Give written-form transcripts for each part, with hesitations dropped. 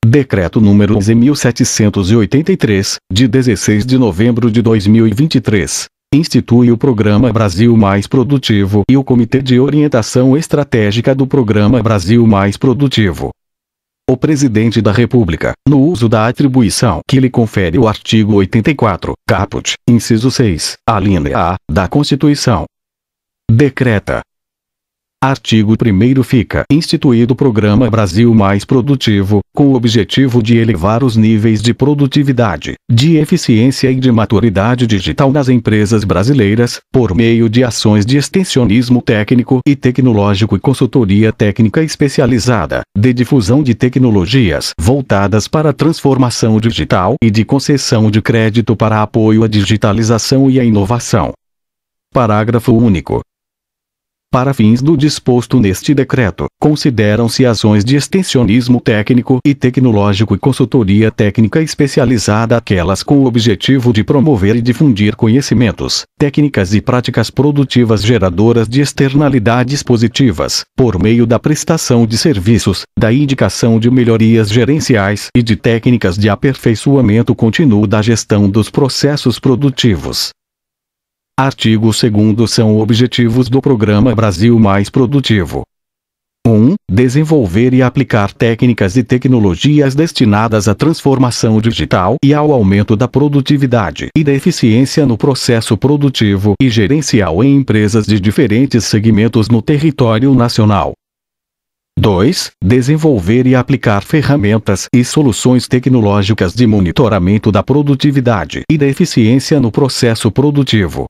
Decreto número 11.783, de 16 de novembro de 2023. Institui o Programa Brasil Mais Produtivo e o Comitê de Orientação Estratégica do Programa Brasil Mais Produtivo. O Presidente da República, no uso da atribuição que lhe confere o artigo 84, caput, inciso 6, alínea A, da Constituição, decreta. Artigo 1º fica instituído o Programa Brasil Mais Produtivo, com o objetivo de elevar os níveis de produtividade, de eficiência e de maturidade digital nas empresas brasileiras, por meio de ações de extensionismo técnico e tecnológico e consultoria técnica especializada, de difusão de tecnologias voltadas para a transformação digital e de concessão de crédito para apoio à digitalização e à inovação. Parágrafo único. Para fins do disposto neste decreto, consideram-se ações de extensionismo técnico e tecnológico e consultoria técnica especializada aquelas com o objetivo de promover e difundir conhecimentos, técnicas e práticas produtivas geradoras de externalidades positivas, por meio da prestação de serviços, da indicação de melhorias gerenciais e de técnicas de aperfeiçoamento contínuo da gestão dos processos produtivos. Artigo 2º são objetivos do Programa Brasil Mais Produtivo. 1. Desenvolver e aplicar técnicas e tecnologias destinadas à transformação digital e ao aumento da produtividade e da eficiência no processo produtivo e gerencial em empresas de diferentes segmentos no território nacional. 2. Desenvolver e aplicar ferramentas e soluções tecnológicas de monitoramento da produtividade e da eficiência no processo produtivo.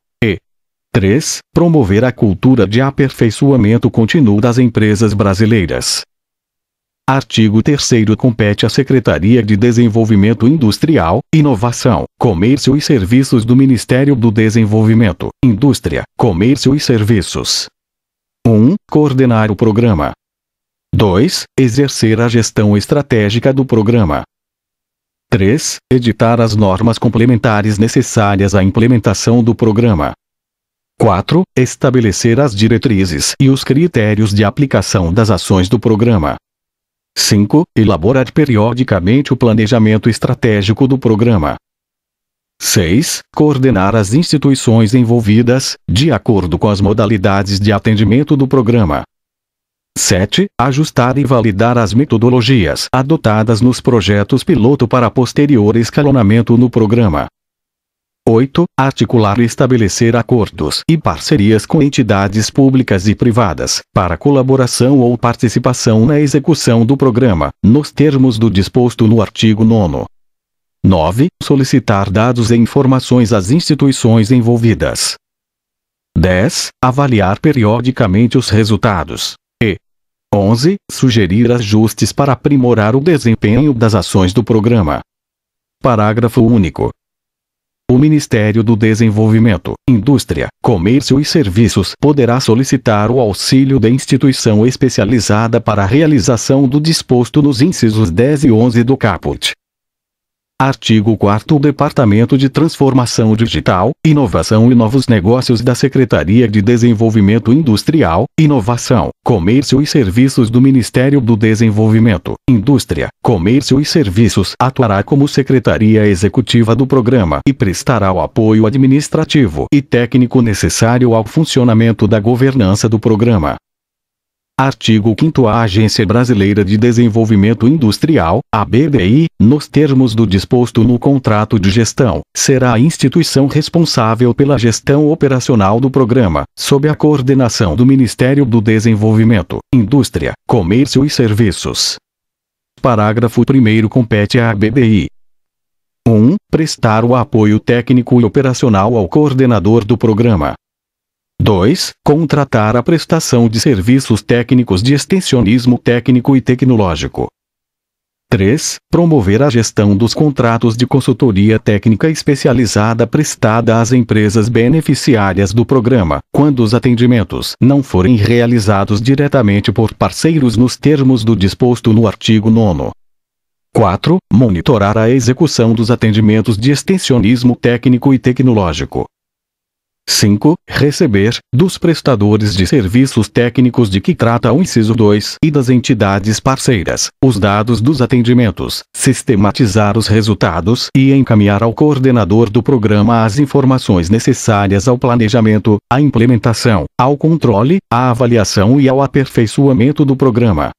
3. Promover a cultura de aperfeiçoamento contínuo das empresas brasileiras. Artigo 3º compete à Secretaria de Desenvolvimento Industrial, Inovação, Comércio e Serviços do Ministério do Desenvolvimento, Indústria, Comércio e Serviços. 1. Coordenar o programa. 2. Exercer a gestão estratégica do programa. 3. Editar as normas complementares necessárias à implementação do programa. 4. Estabelecer as diretrizes e os critérios de aplicação das ações do programa. 5. Elaborar periodicamente o planejamento estratégico do programa. 6. Coordenar as instituições envolvidas, de acordo com as modalidades de atendimento do programa. 7. Ajustar e validar as metodologias adotadas nos projetos piloto para posterior escalonamento no programa. 8. Articular e estabelecer acordos e parcerias com entidades públicas e privadas, para colaboração ou participação na execução do programa, nos termos do disposto no artigo 9º. 9. Solicitar dados e informações às instituições envolvidas. 10. Avaliar periodicamente os resultados. 11. Sugerir ajustes para aprimorar o desempenho das ações do programa. Parágrafo único. O Ministério do Desenvolvimento, Indústria, Comércio e Serviços poderá solicitar o auxílio da instituição especializada para a realização do disposto nos incisos 10 e 11 do caput. Artigo 4º O Departamento de Transformação Digital, Inovação e Novos Negócios da Secretaria de Desenvolvimento Industrial, Inovação, Comércio e Serviços do Ministério do Desenvolvimento, Indústria, Comércio e Serviços atuará como secretaria executiva do programa e prestará o apoio administrativo e técnico necessário ao funcionamento da governança do programa. Artigo 5º A Agência Brasileira de Desenvolvimento Industrial, ABDI, nos termos do disposto no contrato de gestão, será a instituição responsável pela gestão operacional do programa, sob a coordenação do Ministério do Desenvolvimento, Indústria, Comércio e Serviços. Parágrafo 1º compete à ABDI. 1. Prestar o apoio técnico e operacional ao coordenador do programa. 2. Contratar a prestação de serviços técnicos de extensionismo técnico e tecnológico. 3. Promover a gestão dos contratos de consultoria técnica especializada prestada às empresas beneficiárias do programa, quando os atendimentos não forem realizados diretamente por parceiros nos termos do disposto no artigo 9º. 4. Monitorar a execução dos atendimentos de extensionismo técnico e tecnológico. 5. Receber, dos prestadores de serviços técnicos de que trata o inciso 2 e das entidades parceiras, os dados dos atendimentos, sistematizar os resultados e encaminhar ao coordenador do programa as informações necessárias ao planejamento, à implementação, ao controle, à avaliação e ao aperfeiçoamento do programa.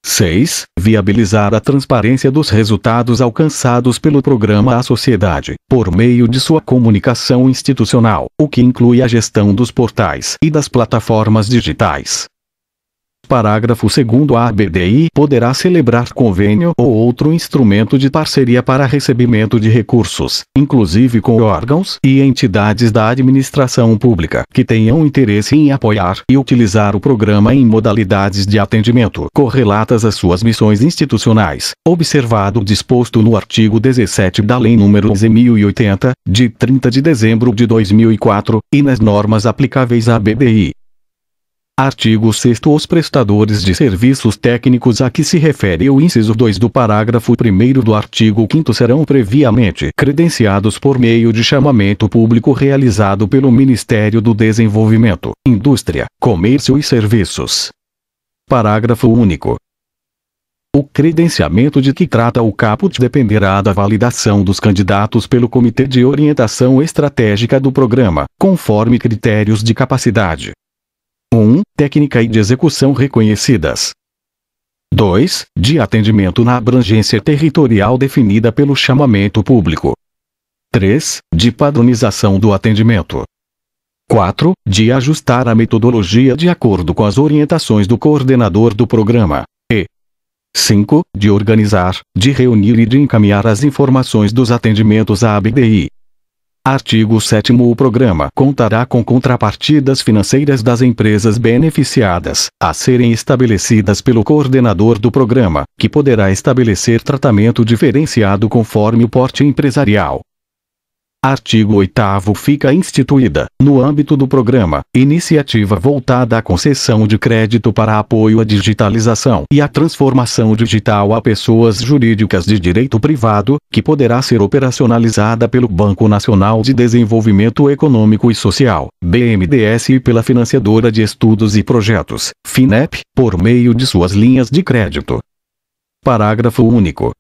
6. Viabilizar a transparência dos resultados alcançados pelo programa à sociedade, por meio de sua comunicação institucional, o que inclui a gestão dos portais e das plataformas digitais. Parágrafo 2º. A ABDI poderá celebrar convênio ou outro instrumento de parceria para recebimento de recursos, inclusive com órgãos e entidades da administração pública que tenham interesse em apoiar e utilizar o programa em modalidades de atendimento correlatas às suas missões institucionais, observado o disposto no artigo 17 da Lei nº 11.080, de 30 de dezembro de 2004, e nas normas aplicáveis à ABDI. Artigo 6º. Os prestadores de serviços técnicos a que se refere o inciso 2 do parágrafo 1º do artigo 5º serão previamente credenciados por meio de chamamento público realizado pelo Ministério do Desenvolvimento, Indústria, Comércio e Serviços. Parágrafo único. O credenciamento de que trata o caput dependerá da validação dos candidatos pelo Comitê de Orientação Estratégica do Programa, conforme critérios de capacidade. 1. Técnica e de execução reconhecidas. 2. De atendimento na abrangência territorial definida pelo chamamento público. 3. De padronização do atendimento. 4. De ajustar a metodologia de acordo com as orientações do coordenador do programa. E 5. De organizar, de reunir e de encaminhar as informações dos atendimentos à ABDI. Artigo 7º. O programa contará com contrapartidas financeiras das empresas beneficiadas, a serem estabelecidas pelo coordenador do programa, que poderá estabelecer tratamento diferenciado conforme o porte empresarial. Artigo 8º. Fica instituída, no âmbito do programa, iniciativa voltada à concessão de crédito para apoio à digitalização e à transformação digital a pessoas jurídicas de direito privado, que poderá ser operacionalizada pelo Banco Nacional de Desenvolvimento Econômico e Social, BNDES, e pela Financiadora de Estudos e Projetos, FINEP, por meio de suas linhas de crédito. Parágrafo único.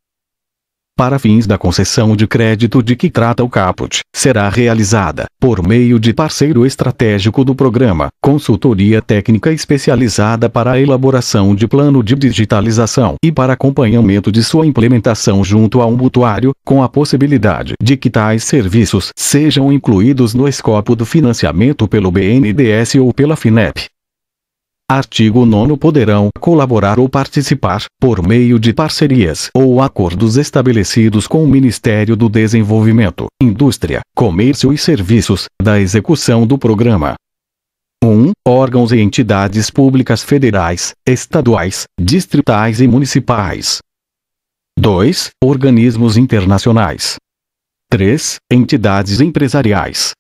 Para fins da concessão de crédito de que trata o caput, será realizada, por meio de parceiro estratégico do programa, consultoria técnica especializada para a elaboração de plano de digitalização e para acompanhamento de sua implementação junto a um mutuário, com a possibilidade de que tais serviços sejam incluídos no escopo do financiamento pelo BNDES ou pela FINEP. Artigo 9º. Poderão colaborar ou participar, por meio de parcerias ou acordos estabelecidos com o Ministério do Desenvolvimento, Indústria, Comércio e Serviços, da execução do programa. 1. Órgãos e entidades públicas federais, estaduais, distritais e municipais. 2. Organismos internacionais. 3. Entidades empresariais.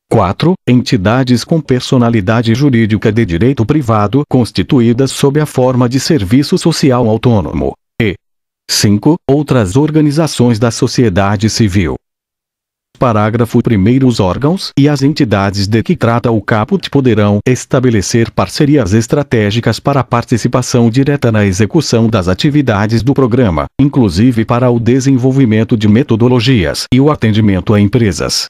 4. Entidades com personalidade jurídica de direito privado constituídas sob a forma de serviço social autônomo. E 5. Outras organizações da sociedade civil. Parágrafo 1º. Os órgãos e as entidades de que trata o caput poderão estabelecer parcerias estratégicas para a participação direta na execução das atividades do programa, inclusive para o desenvolvimento de metodologias e o atendimento a empresas.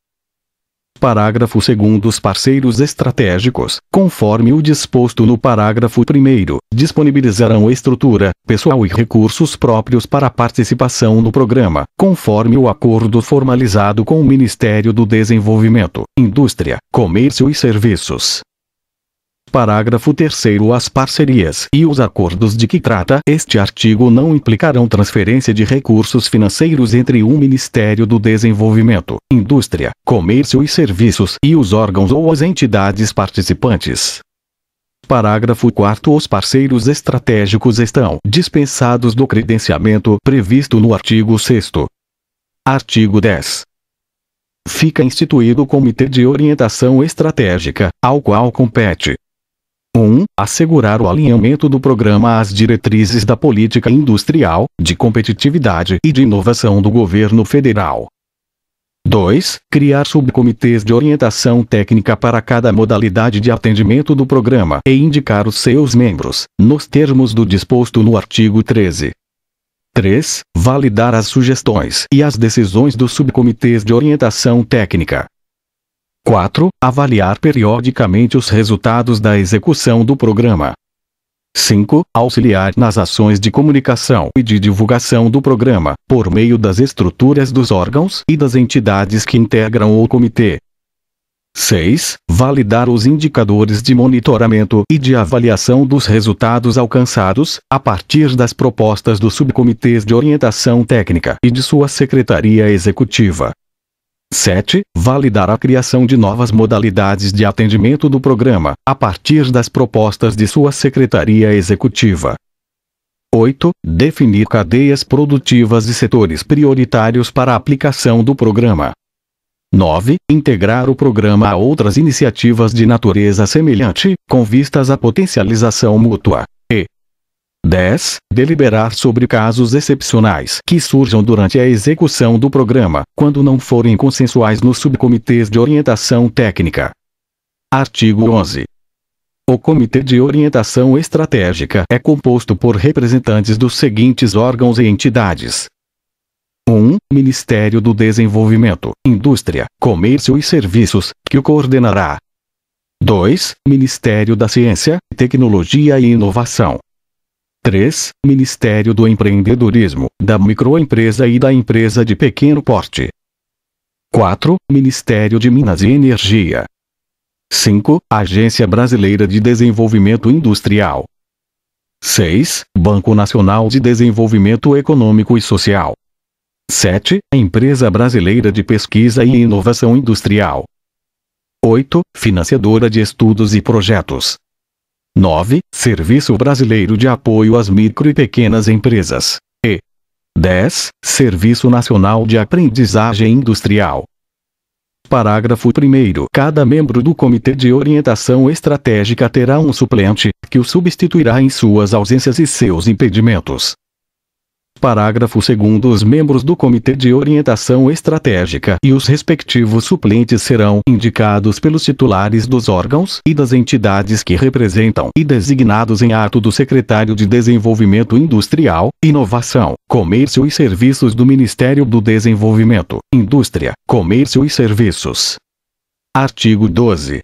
Parágrafo 2º. Os parceiros estratégicos, conforme o disposto no parágrafo 1º, disponibilizarão estrutura, pessoal e recursos próprios para a participação no programa, conforme o acordo formalizado com o Ministério do Desenvolvimento, Indústria, Comércio e Serviços. Parágrafo 3º. As parcerias e os acordos de que trata este artigo não implicarão transferência de recursos financeiros entre o Ministério do Desenvolvimento, Indústria, Comércio e Serviços e os órgãos ou as entidades participantes. Parágrafo 4º. Os parceiros estratégicos estão dispensados do credenciamento previsto no artigo 6º. Artigo 10. Fica instituído o Comitê de Orientação Estratégica, ao qual compete: 1. Assegurar o alinhamento do programa às diretrizes da política industrial, de competitividade e de inovação do governo federal. 2. Criar subcomitês de orientação técnica para cada modalidade de atendimento do programa e indicar os seus membros, nos termos do disposto no artigo 13. 3. Validar as sugestões e as decisões dos subcomitês de orientação técnica. 4. Avaliar periodicamente os resultados da execução do programa. 5. Auxiliar nas ações de comunicação e de divulgação do programa, por meio das estruturas dos órgãos e das entidades que integram o comitê. 6. Validar os indicadores de monitoramento e de avaliação dos resultados alcançados, a partir das propostas dos subcomitês de orientação técnica e de sua secretaria executiva. 7. Validar a criação de novas modalidades de atendimento do programa, a partir das propostas de sua secretaria executiva. 8. Definir cadeias produtivas e setores prioritários para a aplicação do programa. 9. Integrar o programa a outras iniciativas de natureza semelhante, com vistas à potencialização mútua. 10. Deliberar sobre casos excepcionais que surjam durante a execução do programa, quando não forem consensuais nos subcomitês de orientação técnica. Artigo 11. O Comitê de Orientação Estratégica é composto por representantes dos seguintes órgãos e entidades. 1. Ministério do Desenvolvimento, Indústria, Comércio e Serviços, que o coordenará. 2. Ministério da Ciência, Tecnologia e Inovação. 3. Ministério do Empreendedorismo, da Microempresa e da Empresa de Pequeno Porte. 4. Ministério de Minas e Energia. 5. Agência Brasileira de Desenvolvimento Industrial. 6. Banco Nacional de Desenvolvimento Econômico e Social. 7. Empresa Brasileira de Pesquisa e Inovação Industrial. 8. Financiadora de Estudos e Projetos. 9. Serviço Brasileiro de Apoio às Micro e Pequenas Empresas. E 10. Serviço Nacional de Aprendizagem Industrial. Parágrafo 1º. Cada membro do Comitê de Orientação Estratégica terá um suplente, que o substituirá em suas ausências e seus impedimentos. Parágrafo 2º. Os membros do Comitê de Orientação Estratégica e os respectivos suplentes serão indicados pelos titulares dos órgãos e das entidades que representam e designados em ato do Secretário de Desenvolvimento Industrial, Inovação, Comércio e Serviços do Ministério do Desenvolvimento, Indústria, Comércio e Serviços. Artigo 12.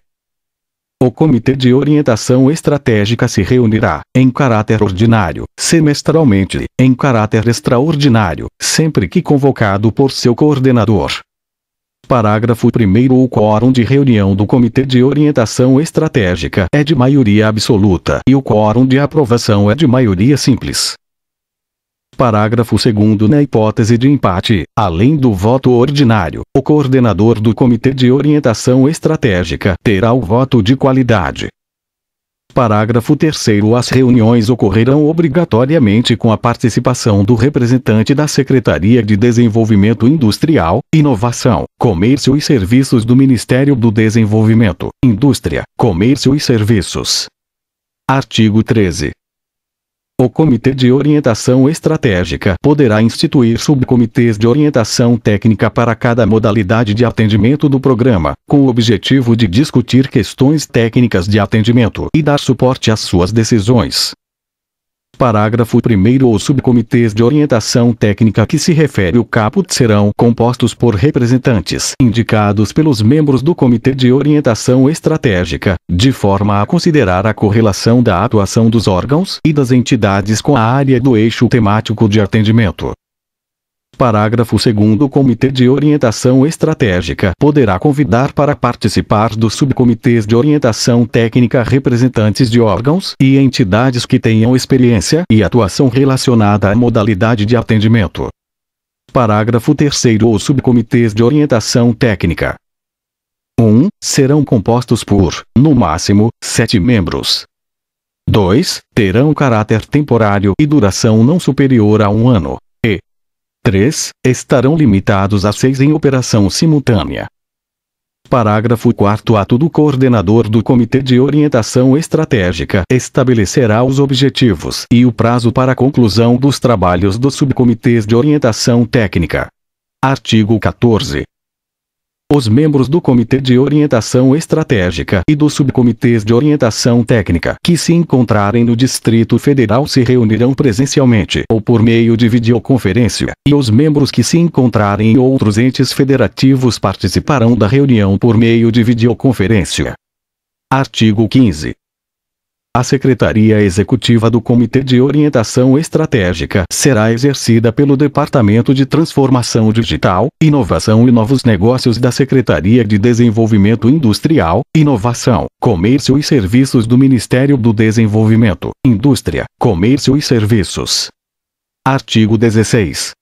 O Comitê de Orientação Estratégica se reunirá, em caráter ordinário, semestralmente, em caráter extraordinário, sempre que convocado por seu coordenador. Parágrafo 1º. O quórum de reunião do Comitê de Orientação Estratégica é de maioria absoluta e o quórum de aprovação é de maioria simples. Parágrafo 2º. Na hipótese de empate, além do voto ordinário, o coordenador do Comitê de Orientação Estratégica terá o voto de qualidade. Parágrafo 3º. As reuniões ocorrerão obrigatoriamente com a participação do representante da Secretaria de Desenvolvimento Industrial, Inovação, Comércio e Serviços do Ministério do Desenvolvimento, Indústria, Comércio e Serviços. Artigo 13. O Comitê de Orientação Estratégica poderá instituir subcomitês de orientação técnica para cada modalidade de atendimento do programa, com o objetivo de discutir questões técnicas de atendimento e dar suporte às suas decisões. Parágrafo 1º. Os subcomitês de orientação técnica que se refere o caput serão compostos por representantes indicados pelos membros do Comitê de Orientação Estratégica, de forma a considerar a correlação da atuação dos órgãos e das entidades com a área do eixo temático de atendimento. Parágrafo 2º. O Comitê de Orientação Estratégica poderá convidar para participar dos subcomitês de orientação técnica representantes de órgãos e entidades que tenham experiência e atuação relacionada à modalidade de atendimento. Parágrafo 3º. Os subcomitês de orientação técnica 1. Serão compostos por, no máximo, 7 membros. 2. Terão caráter temporário e duração não superior a 1 ano. 3. Estarão limitados a 6 em operação simultânea. Parágrafo 4º. Ato do coordenador do Comitê de Orientação Estratégica estabelecerá os objetivos e o prazo para a conclusão dos trabalhos dos subcomitês de orientação técnica. Artigo 14. Os membros do Comitê de Orientação Estratégica e dos subcomitês de orientação técnica que se encontrarem no Distrito Federal se reunirão presencialmente ou por meio de videoconferência, e os membros que se encontrarem em outros entes federativos participarão da reunião por meio de videoconferência. Artigo 15. A Secretaria Executiva do Comitê de Orientação Estratégica será exercida pelo Departamento de Transformação Digital, Inovação e Novos Negócios da Secretaria de Desenvolvimento Industrial, Inovação, Comércio e Serviços do Ministério do Desenvolvimento, Indústria, Comércio e Serviços. Artigo 16.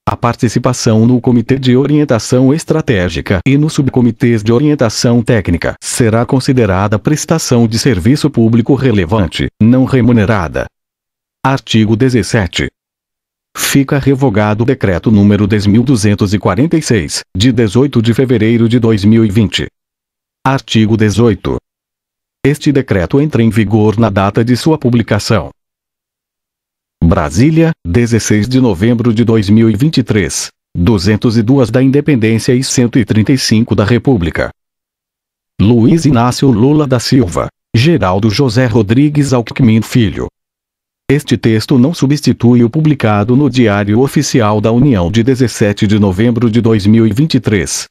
A participação no Comitê de Orientação Estratégica e nos subcomitês de orientação técnica será considerada prestação de serviço público relevante, não remunerada. Artigo 17. Fica revogado o Decreto número 10.246, de 18 de fevereiro de 2020. Artigo 18. Este decreto entra em vigor na data de sua publicação. Brasília, 16 de novembro de 2023. 202 da Independência e 135 da República. Luiz Inácio Lula da Silva. Geraldo José Rodrigues Alckmin Filho. Este texto não substitui o publicado no Diário Oficial da União de 17 de novembro de 2023.